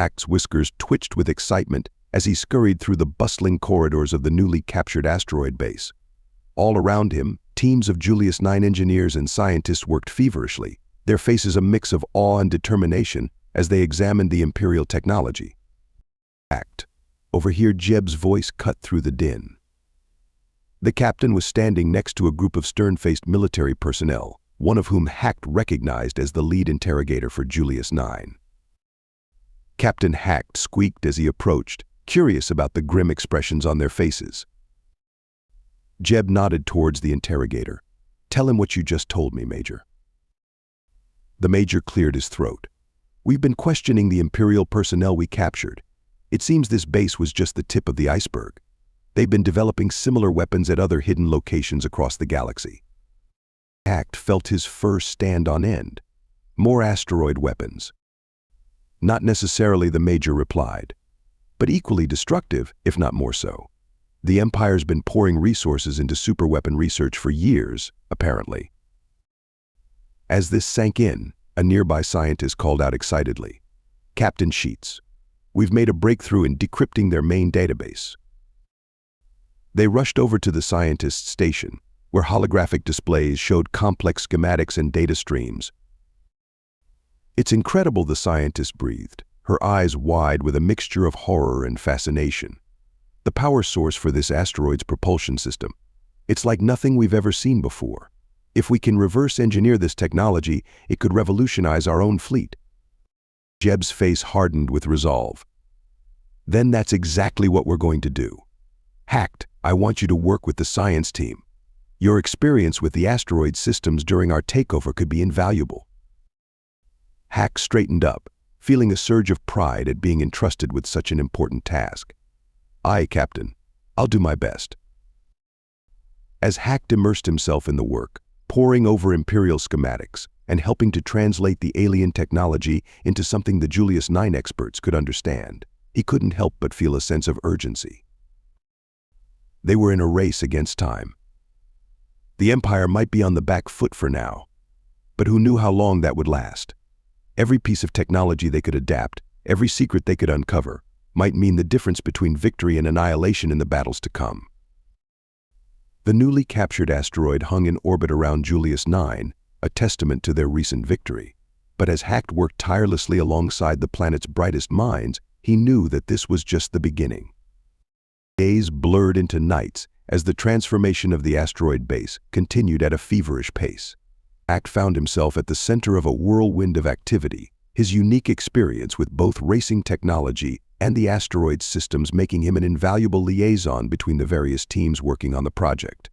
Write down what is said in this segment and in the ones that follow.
Hack's whiskers twitched with excitement as he scurried through the bustling corridors of the newly captured asteroid base. All around him, teams of Julius 9 engineers and scientists worked feverishly, their faces a mix of awe and determination as they examined the Imperial technology. Hacked. Overheard Jeb's voice cut through the din. The captain was standing next to a group of stern-faced military personnel, one of whom Hacked recognized as the lead interrogator for Julius 9. Captain Hacked squeaked as he approached, curious about the grim expressions on their faces. Jeb nodded towards the interrogator. "Tell him what you just told me, Major." The Major cleared his throat. "We've been questioning the Imperial personnel we captured. It seems this base was just the tip of the iceberg. They've been developing similar weapons at other hidden locations across the galaxy." Hacked felt his fur stand on end. "More asteroid weapons." "Not necessarily," the Major replied, "but equally destructive, if not more so. The Empire's been pouring resources into superweapon research for years, apparently." As this sank in, a nearby scientist called out excitedly, "Captain Sheets, we've made a breakthrough in decrypting their main database." They rushed over to the scientist's station, where holographic displays showed complex schematics and data streams. "It's incredible," the scientist breathed, her eyes wide with a mixture of horror and fascination. "The power source for this asteroid's propulsion system. It's like nothing we've ever seen before. If we can reverse engineer this technology, it could revolutionize our own fleet." Jeb's face hardened with resolve. "Then that's exactly what we're going to do. Hacked, I want you to work with the science team. Your experience with the asteroid systems during our takeover could be invaluable." Hack straightened up, feeling a surge of pride at being entrusted with such an important task. "Aye, Captain. I'll do my best." As Hacked immersed himself in the work, poring over Imperial schematics and helping to translate the alien technology into something the Julius 9 experts could understand, he couldn't help but feel a sense of urgency. They were in a race against time. The Empire might be on the back foot for now, but who knew how long that would last? Every piece of technology they could adapt, every secret they could uncover, might mean the difference between victory and annihilation in the battles to come. The newly captured asteroid hung in orbit around Julius 9, a testament to their recent victory. But as Hacked worked tirelessly alongside the planet's brightest minds, he knew that this was just the beginning. Days blurred into nights as the transformation of the asteroid base continued at a feverish pace. Hacked found himself at the center of a whirlwind of activity, his unique experience with both racing technology and the asteroid systems making him an invaluable liaison between the various teams working on the project.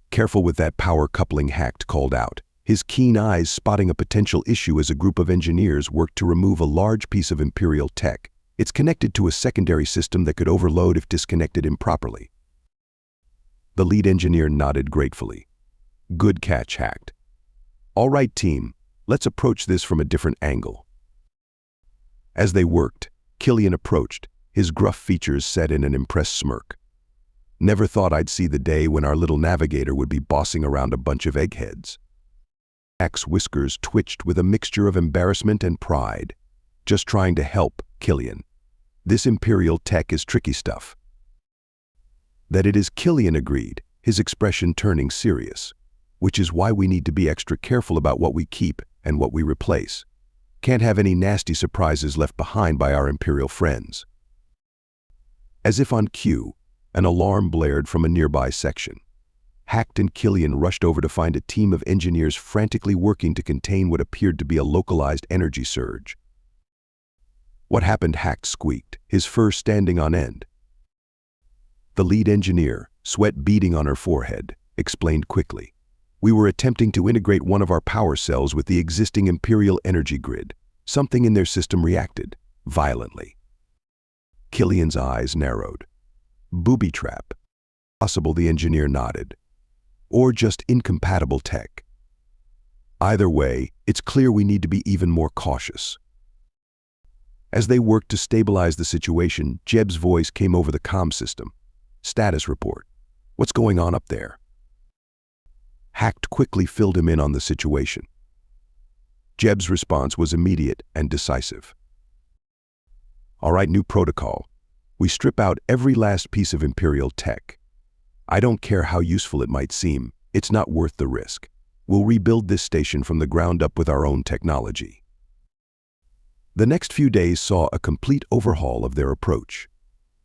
"Careful with that power coupling," Hacked called out, his keen eyes spotting a potential issue as a group of engineers worked to remove a large piece of Imperial tech. It's connected to a secondary system that could overload if disconnected improperly. The lead engineer nodded gratefully. "Good catch, Hacked. All right, team, let's approach this from a different angle." As they worked, Killian approached, his gruff features set in an impressed smirk. "Never thought I'd see the day when our little navigator would be bossing around a bunch of eggheads." Hack's whiskers twitched with a mixture of embarrassment and pride. "Just trying to help, Killian. This Imperial tech is tricky stuff." "That it is," Killian agreed, his expression turning serious. "Which is why we need to be extra careful about what we keep and what we replace. Can't have any nasty surprises left behind by our Imperial friends." As if on cue, an alarm blared from a nearby section. Hacked and Killian rushed over to find a team of engineers frantically working to contain what appeared to be a localized energy surge. "What happened?" Hacked squeaked, his fur standing on end. The lead engineer, sweat beading on her forehead, explained quickly. "We were attempting to integrate one of our power cells with the existing Imperial energy grid. Something in their system reacted, violently." Killian's eyes narrowed. "Booby trap." "Possible," the engineer nodded. "Or just incompatible tech. Either way, it's clear we need to be even more cautious." As they worked to stabilize the situation, Jeb's voice came over the comm system. "Status report. What's going on up there?" Hacked quickly filled him in on the situation. Jeb's response was immediate and decisive. All right, new protocol. We strip out every last piece of Imperial tech. I don't care how useful it might seem, it's not worth the risk. We'll rebuild this station from the ground up with our own technology. The next few days saw a complete overhaul of their approach.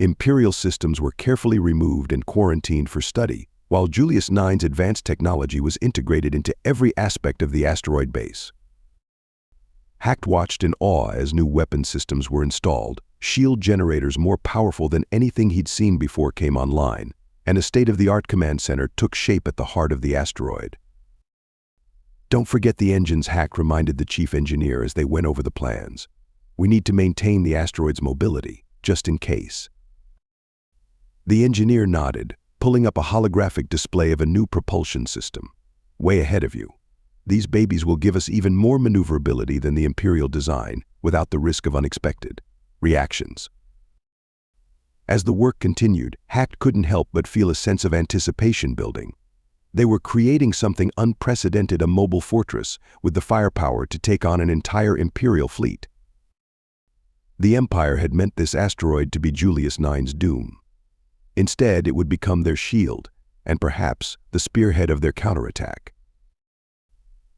Imperial systems were carefully removed and quarantined for study, while Julius IX's advanced technology was integrated into every aspect of the asteroid base. Hacked watched in awe as new weapon systems were installed, shield generators more powerful than anything he'd seen before came online, and a state-of-the-art command center took shape at the heart of the asteroid. Don't forget the engines, Hack reminded the chief engineer as they went over the plans. We need to maintain the asteroid's mobility, just in case. The engineer nodded, pulling up a holographic display of a new propulsion system. Way ahead of you. These babies will give us even more maneuverability than the Imperial design, without the risk of unexpected reactions. As the work continued, Hack couldn't help but feel a sense of anticipation building. They were creating something unprecedented, a mobile fortress with the firepower to take on an entire Imperial fleet. The Empire had meant this asteroid to be Julius IX's doom. Instead, it would become their shield, and perhaps the spearhead of their counterattack.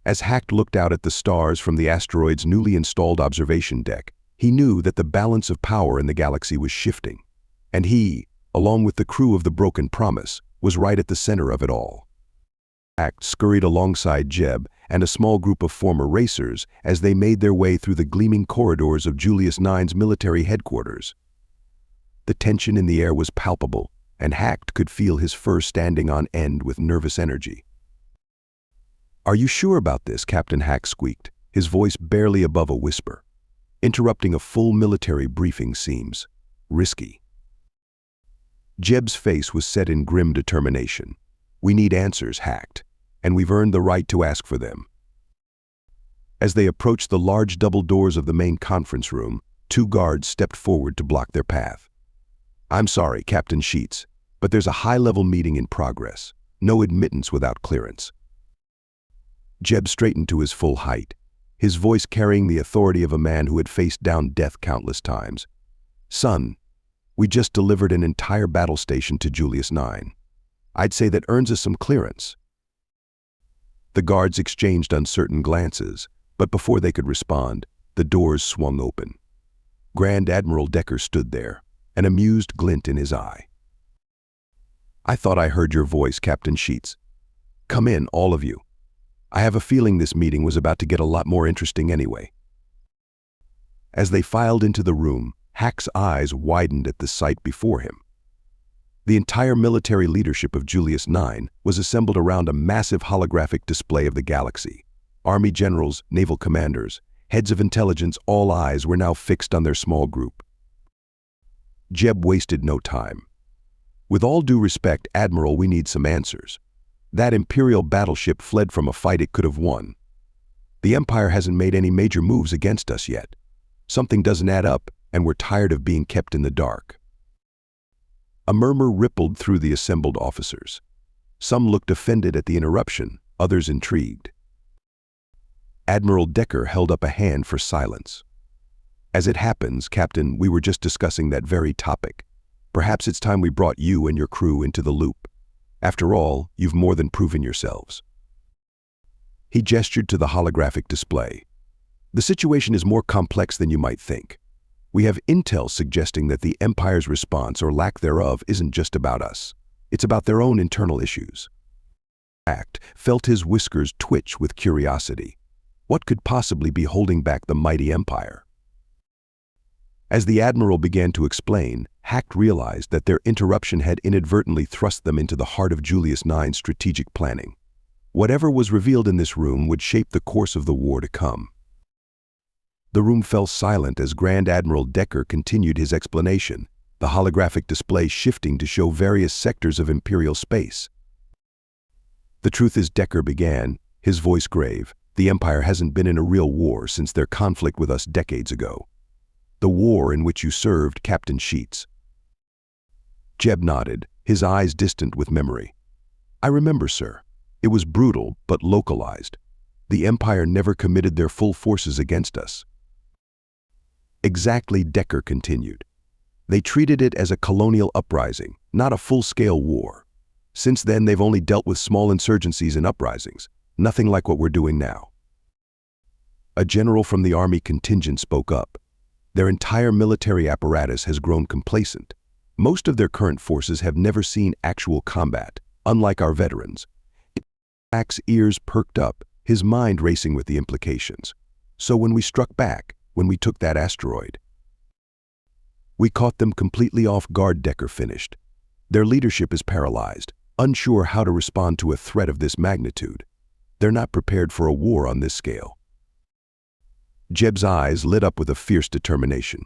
As Hack looked out at the stars from the asteroid's newly installed observation deck, he knew that the balance of power in the galaxy was shifting. And he, along with the crew of the Broken Promise, was right at the center of it all. Hack scurried alongside Jeb and a small group of former racers as they made their way through the gleaming corridors of Julius IX's military headquarters. The tension in the air was palpable, and Hack could feel his fur standing on end with nervous energy. "Are you sure about this?" Captain Hack squeaked, his voice barely above a whisper. "Interrupting a full military briefing seems risky." Jeb's face was set in grim determination. "We need answers, Hack, and we've earned the right to ask for them." As they approached the large double doors of the main conference room, 2 guards stepped forward to block their path. "I'm sorry, Captain Sheets, but there's a high-level meeting in progress. No admittance without clearance." Jeb straightened to his full height, his voice carrying the authority of a man who had faced down death countless times. "Son, we just delivered an entire battle station to Julius IX. I'd say that earns us some clearance." The guards exchanged uncertain glances, but before they could respond, the doors swung open. Grand Admiral Decker stood there, an amused glint in his eye. "I thought I heard your voice, Captain Sheets. Come in, all of you. I have a feeling this meeting was about to get a lot more interesting anyway." As they filed into the room, Hack's eyes widened at the sight before him. The entire military leadership of Julius IX was assembled around a massive holographic display of the galaxy. Army generals, naval commanders, heads of intelligence, all eyes were now fixed on their small group. Jeb wasted no time. "With all due respect, Admiral, we need some answers. That Imperial battleship fled from a fight it could have won. The Empire hasn't made any major moves against us yet. Something doesn't add up, and we're tired of being kept in the dark." A murmur rippled through the assembled officers. Some looked offended at the interruption, others intrigued. Admiral Decker held up a hand for silence. "As it happens, Captain, we were just discussing that very topic. Perhaps it's time we brought you and your crew into the loop. After all, you've more than proven yourselves." He gestured to the holographic display. "The situation is more complex than you might think. We have intel suggesting that the Empire's response, or lack thereof, isn't just about us. It's about their own internal issues." Hack felt his whiskers twitch with curiosity. What could possibly be holding back the mighty Empire? As the Admiral began to explain, Hack realized that their interruption had inadvertently thrust them into the heart of Julius IX's strategic planning. Whatever was revealed in this room would shape the course of the war to come. The room fell silent as Grand Admiral Decker continued his explanation, the holographic display shifting to show various sectors of Imperial space. "The truth is," Decker began, his voice grave, "the Empire hasn't been in a real war since their conflict with us decades ago. The war in which you served, Captain Sheets." Jeb nodded, his eyes distant with memory. "I remember, sir. It was brutal, but localized. The Empire never committed their full forces against us." Exactly, Decker continued. They treated it as a colonial uprising, not a full-scale war. Since then, they've only dealt with small insurgencies and uprisings, nothing like what we're doing now. A general from the Army contingent spoke up. Their entire military apparatus has grown complacent. Most of their current forces have never seen actual combat, unlike our veterans. Jack's ears perked up, his mind racing with the implications. So when we struck back, when we took that asteroid, we caught them completely off guard, Decker finished. Their leadership is paralyzed, unsure how to respond to a threat of this magnitude. They're not prepared for a war on this scale. Jeb's eyes lit up with a fierce determination.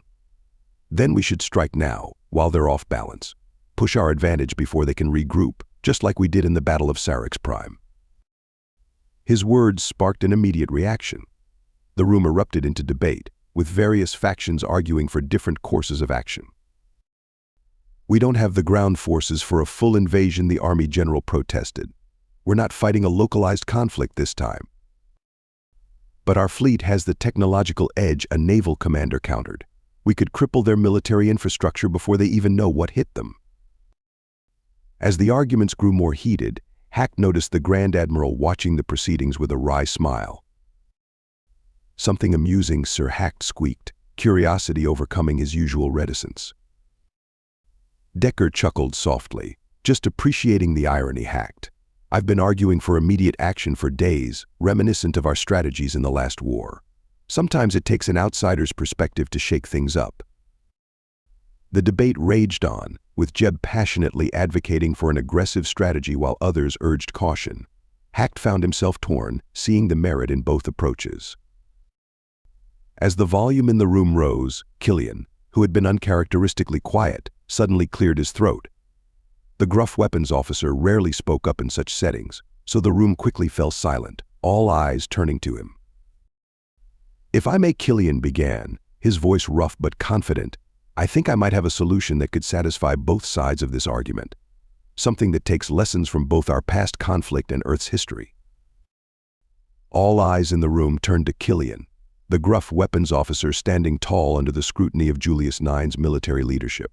Then we should strike now, while they're off balance. Push our advantage before they can regroup, just like we did in the Battle of Sarex Prime. His words sparked an immediate reaction. The room erupted into debate, with various factions arguing for different courses of action. We don't have the ground forces for a full invasion, the Army general protested. We're not fighting a localized conflict this time. But our fleet has the technological edge, a naval commander countered. We could cripple their military infrastructure before they even know what hit them. As the arguments grew more heated, Hack noticed the Grand Admiral watching the proceedings with a wry smile. Something amusing, Sir Hack squeaked, curiosity overcoming his usual reticence. Decker chuckled softly, just appreciating the irony. Hacked. I've been arguing for immediate action for days, reminiscent of our strategies in the last war. Sometimes it takes an outsider's perspective to shake things up. The debate raged on, with Jeb passionately advocating for an aggressive strategy while others urged caution. Hack found himself torn, seeing the merit in both approaches. As the volume in the room rose, Killian, who had been uncharacteristically quiet, suddenly cleared his throat. The gruff weapons officer rarely spoke up in such settings, so the room quickly fell silent, all eyes turning to him. If I may, Killian began, his voice rough but confident, I think I might have a solution that could satisfy both sides of this argument. Something that takes lessons from both our past conflict and Earth's history. All eyes in the room turned to Killian, the gruff weapons officer standing tall under the scrutiny of Julius IX's military leadership.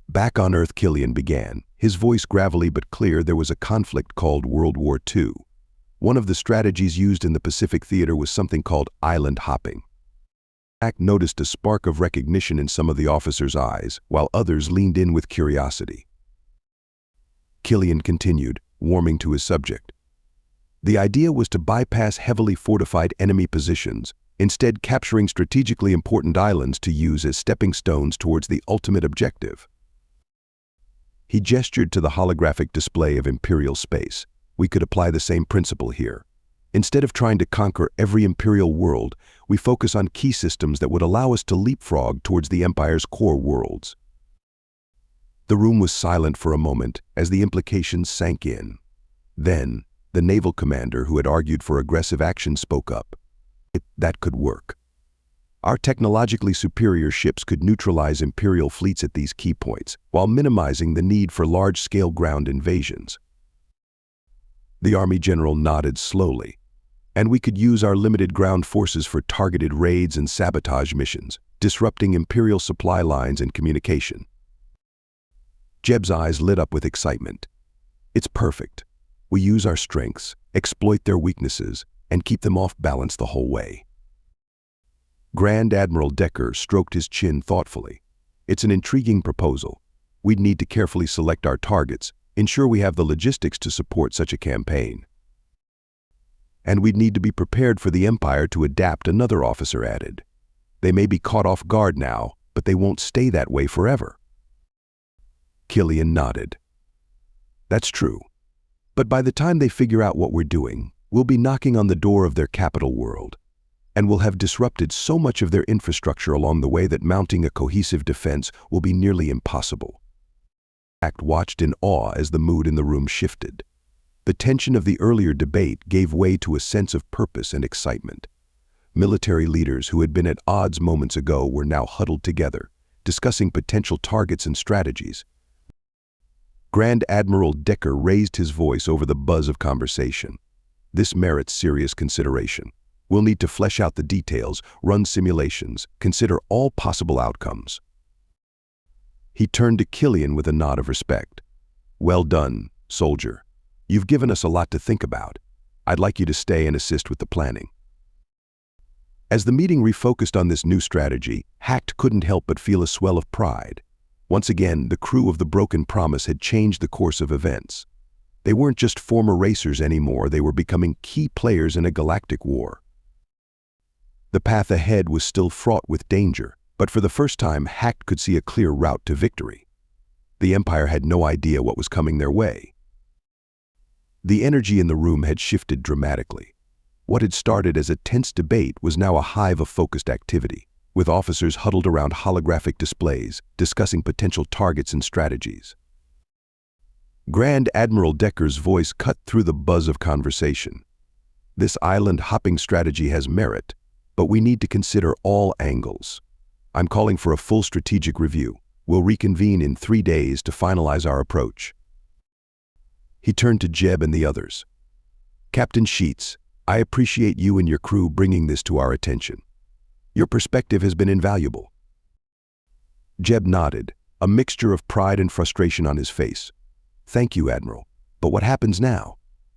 Back on Earth, Killian began, his voice gravelly but clear. There was a conflict called World War II. One of the strategies used in the Pacific theater was something called island hopping. Hack noticed a spark of recognition in some of the officers' eyes, while others leaned in with curiosity. Killian continued, warming to his subject. The idea was to bypass heavily fortified enemy positions, instead capturing strategically important islands to use as stepping stones towards the ultimate objective. He gestured to the holographic display of Imperial space. We could apply the same principle here. Instead of trying to conquer every Imperial world, we focus on key systems that would allow us to leapfrog towards the Empire's core worlds. The room was silent for a moment as the implications sank in. Then, the naval commander who had argued for aggressive action spoke up. That could work. Our technologically superior ships could neutralize Imperial fleets at these key points, while minimizing the need for large-scale ground invasions. The Army general nodded slowly. And we could use our limited ground forces for targeted raids and sabotage missions, disrupting Imperial supply lines and communication. Jeb's eyes lit up with excitement. It's perfect. We use our strengths, exploit their weaknesses, and keep them off balance the whole way. Grand Admiral Decker stroked his chin thoughtfully. It's an intriguing proposal. We'd need to carefully select our targets, ensure we have the logistics to support such a campaign. And we'd need to be prepared for the Empire to adapt, another officer added. They may be caught off guard now, but they won't stay that way forever. Killian nodded. That's true. But by the time they figure out what we're doing, we'll be knocking on the door of their capital world, and we'll have disrupted so much of their infrastructure along the way that mounting a cohesive defense will be nearly impossible. Hack watched in awe as the mood in the room shifted. The tension of the earlier debate gave way to a sense of purpose and excitement. Military leaders who had been at odds moments ago were now huddled together, discussing potential targets and strategies. Grand Admiral Decker raised his voice over the buzz of conversation. This merits serious consideration. We'll need to flesh out the details, run simulations, consider all possible outcomes. He turned to Killian with a nod of respect. Well done, soldier. You've given us a lot to think about. I'd like you to stay and assist with the planning. As the meeting refocused on this new strategy, Hacked couldn't help but feel a swell of pride. Once again, the crew of the Broken Promise had changed the course of events. They weren't just former racers anymore, they were becoming key players in a galactic war. The path ahead was still fraught with danger, but for the first time, Hacked could see a clear route to victory. The Empire had no idea what was coming their way. The energy in the room had shifted dramatically. What had started as a tense debate was now a hive of focused activity, with officers huddled around holographic displays, discussing potential targets and strategies. Grand Admiral Decker's voice cut through the buzz of conversation. This island-hopping strategy has merit, but we need to consider all angles. I'm calling for a full strategic review. We'll reconvene in 3 days to finalize our approach. He turned to Jeb and the others. Captain Sheets, I appreciate you and your crew bringing this to our attention. Your perspective has been invaluable. Jeb nodded, a mixture of pride and frustration on his face. Thank you, Admiral. But what happens now?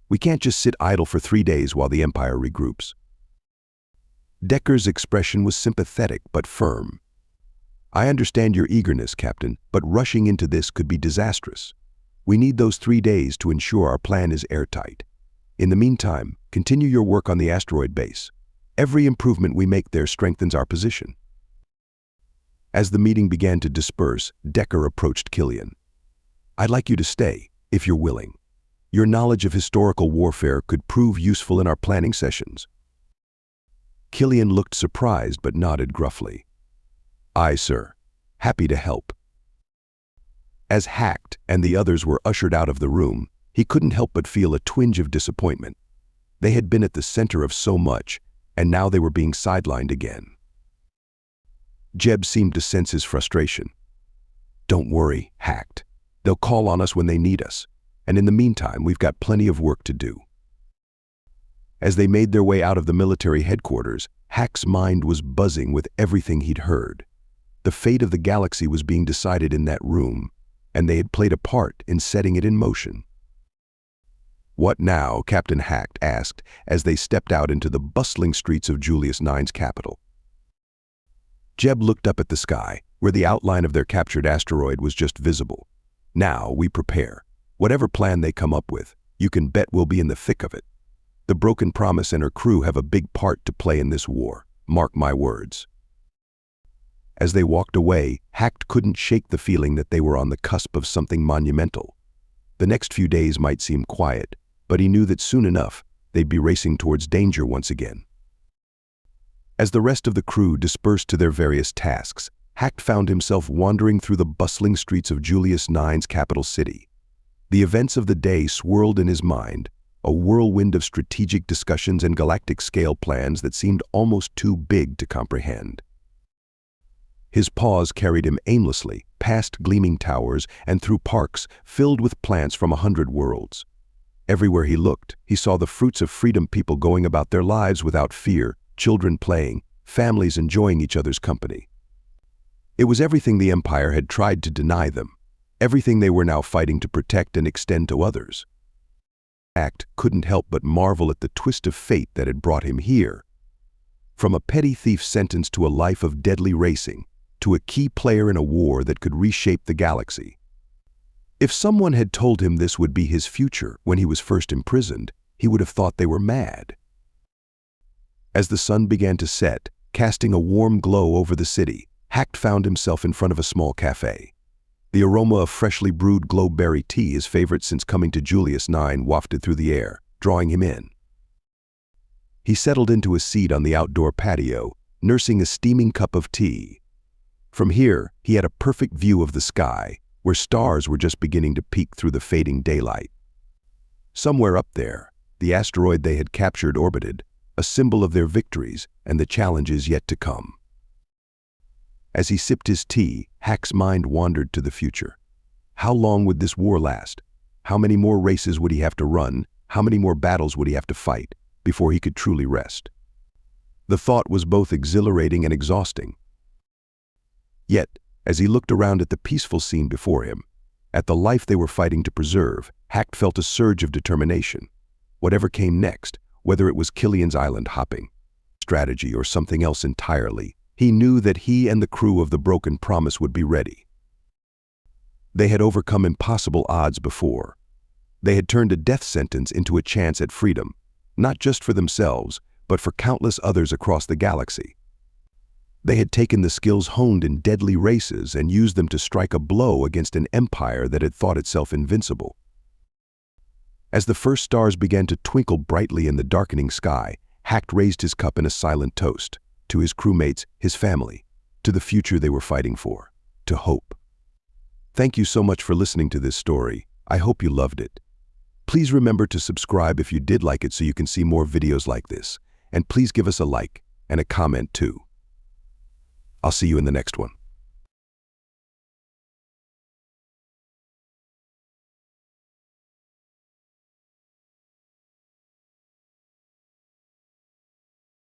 We can't just sit idle for 3 days while the Empire regroups. Decker's expression was sympathetic but firm. I understand your eagerness, Captain, but rushing into this could be disastrous. We need those 3 days to ensure our plan is airtight. In the meantime, continue your work on the asteroid base. Every improvement we make there strengthens our position. As the meeting began to disperse, Decker approached Killian. I'd like you to stay, if you're willing. Your knowledge of historical warfare could prove useful in our planning sessions. Killian looked surprised but nodded gruffly. Aye, sir. Happy to help. As Hacked and the others were ushered out of the room, he couldn't help but feel a twinge of disappointment. They had been at the center of so much, and now they were being sidelined again. Jeb seemed to sense his frustration. Don't worry, Hacked. They'll call on us when they need us, and in the meantime, we've got plenty of work to do. As they made their way out of the military headquarters, Hack's mind was buzzing with everything he'd heard. The fate of the galaxy was being decided in that room, and they had played a part in setting it in motion. What now? Captain Hacked asked as they stepped out into the bustling streets of Julius IX's capital. Jeb looked up at the sky, where the outline of their captured asteroid was just visible. Now we prepare. Whatever plan they come up with, you can bet we'll be in the thick of it. The Broken Promise and her crew have a big part to play in this war. Mark my words. As they walked away, Hacked couldn't shake the feeling that they were on the cusp of something monumental. The next few days might seem quiet, but he knew that soon enough, they'd be racing towards danger once again. As the rest of the crew dispersed to their various tasks, Hacked found himself wandering through the bustling streets of Julius IX's capital city. The events of the day swirled in his mind, a whirlwind of strategic discussions and galactic-scale plans that seemed almost too big to comprehend. His paws carried him aimlessly, past gleaming towers and through parks filled with plants from 100 worlds. Everywhere he looked, he saw the fruits of freedom, people going about their lives without fear, children playing, families enjoying each other's company. It was everything the Empire had tried to deny them, everything they were now fighting to protect and extend to others. Hacked couldn't help but marvel at the twist of fate that had brought him here. From a petty thief sentenced to a life of deadly racing, to a key player in a war that could reshape the galaxy. If someone had told him this would be his future when he was first imprisoned, he would have thought they were mad. As the sun began to set, casting a warm glow over the city, Hacked found himself in front of a small cafe. The aroma of freshly brewed glowberry tea, his favorite since coming to Julius IX, wafted through the air, drawing him in. He settled into a seat on the outdoor patio, nursing a steaming cup of tea. From here, he had a perfect view of the sky, where stars were just beginning to peek through the fading daylight. Somewhere up there, the asteroid they had captured orbited, a symbol of their victories and the challenges yet to come. As he sipped his tea, Hack's mind wandered to the future. How long would this war last? How many more races would he have to run? How many more battles would he have to fight before he could truly rest? The thought was both exhilarating and exhausting. Yet, as he looked around at the peaceful scene before him, at the life they were fighting to preserve, Hack felt a surge of determination. Whatever came next, whether it was Killian's island hopping, strategy, or something else entirely, he knew that he and the crew of the Broken Promise would be ready. They had overcome impossible odds before. They had turned a death sentence into a chance at freedom, not just for themselves, but for countless others across the galaxy. They had taken the skills honed in deadly races and used them to strike a blow against an empire that had thought itself invincible. As the first stars began to twinkle brightly in the darkening sky, Hack raised his cup in a silent toast, to his crewmates, his family, to the future they were fighting for, to hope. Thank you so much for listening to this story. I hope you loved it. Please remember to subscribe if you did like it so you can see more videos like this. And please give us a like and a comment too. I'll see you in the next one.